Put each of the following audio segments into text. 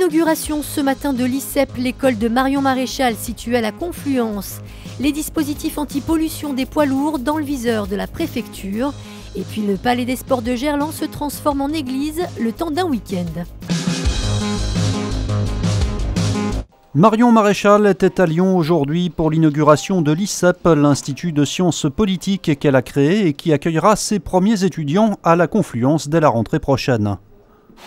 Inauguration ce matin de l'ICEP, l'école de Marion Maréchal située à la Confluence. Les dispositifs anti-pollution des poids lourds dans le viseur de la préfecture. Et puis le Palais des Sports de Gerland se transforme en église le temps d'un week-end. Marion Maréchal était à Lyon aujourd'hui pour l'inauguration de l'ICEP, l'Institut de sciences politiques qu'elle a créé et qui accueillera ses premiers étudiants à la Confluence dès la rentrée prochaine.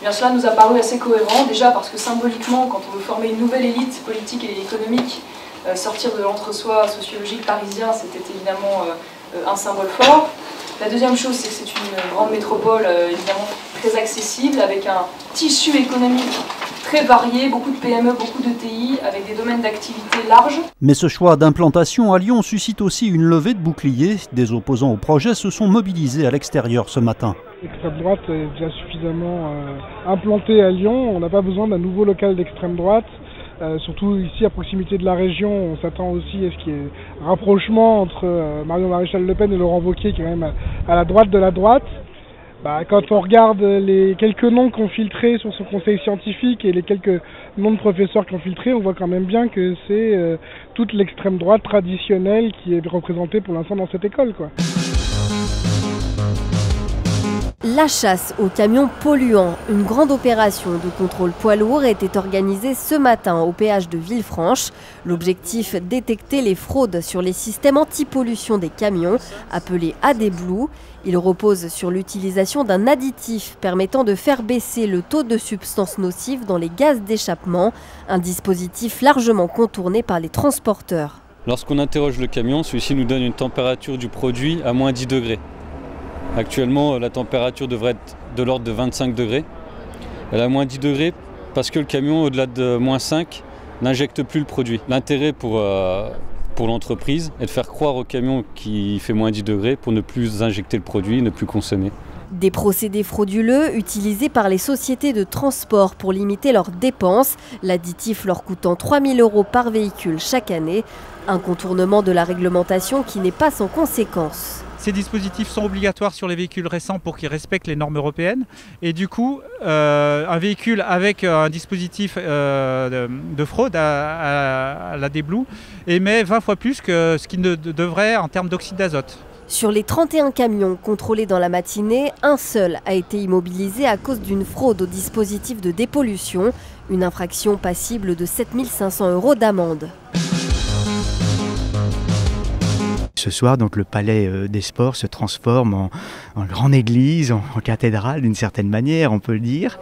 Bien, cela nous a paru assez cohérent, déjà parce que symboliquement, quand on veut former une nouvelle élite politique et économique, sortir de l'entre-soi sociologique parisien, c'était évidemment un symbole fort. La deuxième chose, c'est que c'est une grande métropole évidemment très accessible, avec un tissu économique très varié, beaucoup de PME, beaucoup de TI, avec des domaines d'activité larges. Mais ce choix d'implantation à Lyon suscite aussi une levée de boucliers. Des opposants au projet se sont mobilisés à l'extérieur ce matin. L'extrême droite est déjà suffisamment implantée à Lyon, on n'a pas besoin d'un nouveau local d'extrême droite. Surtout ici à proximité de la région, on s'attend aussi à ce qu'il y ait un rapprochement entre Marion Maréchal Le Pen et Laurent Wauquiez qui est quand même à la droite de la droite. Quand on regarde les quelques noms qu'on filtrés sur son conseil scientifique et les quelques noms de professeurs qu'on filtrés, on voit quand même bien que c'est toute l'extrême droite traditionnelle qui est représentée pour l'instant dans cette école, quoi. La chasse aux camions polluants, une grande opération de contrôle poids lourds était organisée ce matin au péage de Villefranche. L'objectif, détecter les fraudes sur les systèmes anti-pollution des camions, appelés AdBlue. Il repose sur l'utilisation d'un additif permettant de faire baisser le taux de substances nocives dans les gaz d'échappement, un dispositif largement contourné par les transporteurs. Lorsqu'on interroge le camion, celui-ci nous donne une température du produit à moins 10 degrés. Actuellement, la température devrait être de l'ordre de 25 degrés. Elle est à moins 10 degrés parce que le camion, au-delà de moins 5, n'injecte plus le produit. L'intérêt pour l'entreprise est de faire croire au camion qu'il fait moins 10 degrés pour ne plus injecter le produit, ne plus consommer. Des procédés frauduleux utilisés par les sociétés de transport pour limiter leurs dépenses, l'additif leur coûtant 3 000 € par véhicule chaque année. Un contournement de la réglementation qui n'est pas sans conséquences. Ces dispositifs sont obligatoires sur les véhicules récents pour qu'ils respectent les normes européennes. Et du coup, un véhicule avec un dispositif de fraude à l'AdBlue émet 20 fois plus que ce qu'il ne devrait en termes d'oxyde d'azote. Sur les 31 camions contrôlés dans la matinée, un seul a été immobilisé à cause d'une fraude au dispositif de dépollution, une infraction passible de 7 500 € d'amende. Ce soir, donc, le Palais des Sports se transforme en grande église, en cathédrale d'une certaine manière, on peut le dire.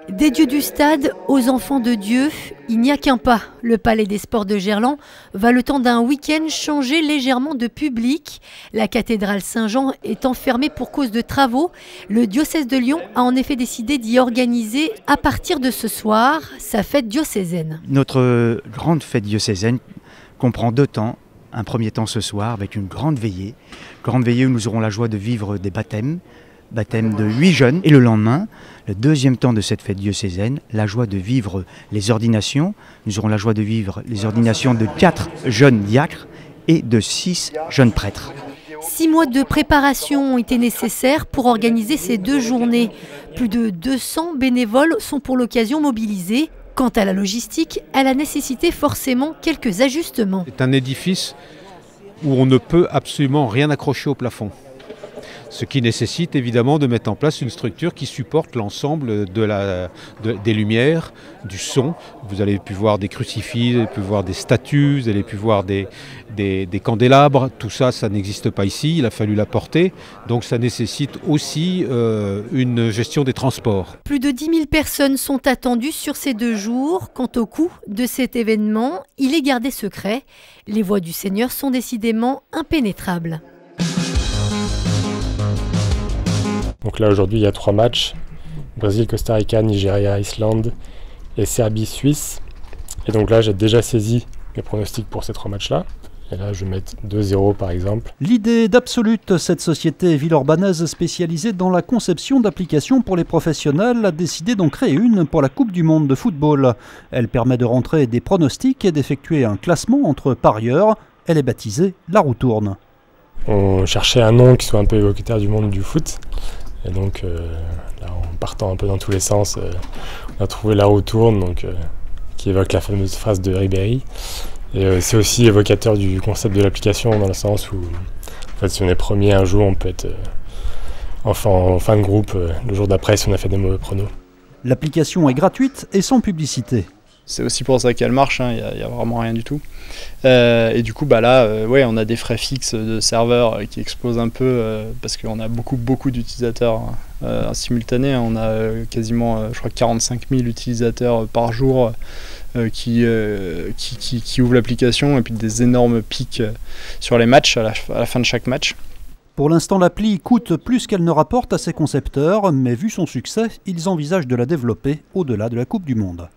Des dieux du stade aux enfants de Dieu, il n'y a qu'un pas. Le Palais des Sports de Gerland va le temps d'un week-end changer légèrement de public. La cathédrale Saint-Jean étant fermée pour cause de travaux, le diocèse de Lyon a en effet décidé d'y organiser à partir de ce soir sa fête diocésaine. Notre grande fête diocésaine comprend 2 temps. Un premier temps ce soir avec une grande veillée où nous aurons la joie de vivre des baptême de 8 jeunes. Et le lendemain, le deuxième temps de cette fête diocésaine, la joie de vivre les ordinations. Nous aurons la joie de vivre les ordinations de 4 jeunes diacres et de 6 jeunes prêtres. 6 mois de préparation ont été nécessaires pour organiser ces 2 journées. Plus de 200 bénévoles sont pour l'occasion mobilisés. Quant à la logistique, elle a nécessité forcément quelques ajustements. C'est un édifice où on ne peut absolument rien accrocher au plafond. Ce qui nécessite évidemment de mettre en place une structure qui supporte l'ensemble des lumières, du son. Vous avez pu voir des crucifix, vous avez pu voir des statues, vous avez pu voir des candélabres. Tout ça, ça n'existe pas ici, il a fallu l'apporter. Donc ça nécessite aussi une gestion des transports. Plus de 10 000 personnes sont attendues sur ces 2 jours. Quant au coût de cet événement, il est gardé secret. Les voies du Seigneur sont décidément impénétrables. Donc là aujourd'hui il y a 3 matchs, Brésil, Costa Rica, Nigeria, Islande et Serbie, Suisse. Et donc là j'ai déjà saisi mes pronostics pour ces 3 matchs-là. Et là je vais mettre 2-0 par exemple. L'idée d'Absolute, cette société villeurbannaise spécialisée dans la conception d'applications pour les professionnels, a décidé d'en créer une pour la Coupe du Monde de football. Elle permet de rentrer des pronostics et d'effectuer un classement entre parieurs. Elle est baptisée La Roue Tourne. On cherchait un nom qui soit un peu évocateur du monde du foot. Et donc, là, en partant un peu dans tous les sens, on a trouvé La roue tourne, donc, qui évoque la fameuse phrase de Ribéry. Et c'est aussi évocateur du concept de l'application, dans le sens où, en fait, si on est premier un jour, on peut être en fin de groupe le jour d'après si on a fait des mauvais pronos. L'application est gratuite et sans publicité. C'est aussi pour ça qu'elle marche, hein, y a vraiment rien du tout. Et du coup, là, ouais, on a des frais fixes de serveurs qui explosent un peu parce qu'on a beaucoup d'utilisateurs simultanés. On a quasiment, je crois, 45 000 utilisateurs par jour qui ouvrent l'application, et puis des énormes pics sur les matchs, à la fin de chaque match. Pour l'instant, l'appli coûte plus qu'elle ne rapporte à ses concepteurs, mais vu son succès, ils envisagent de la développer au-delà de la Coupe du Monde.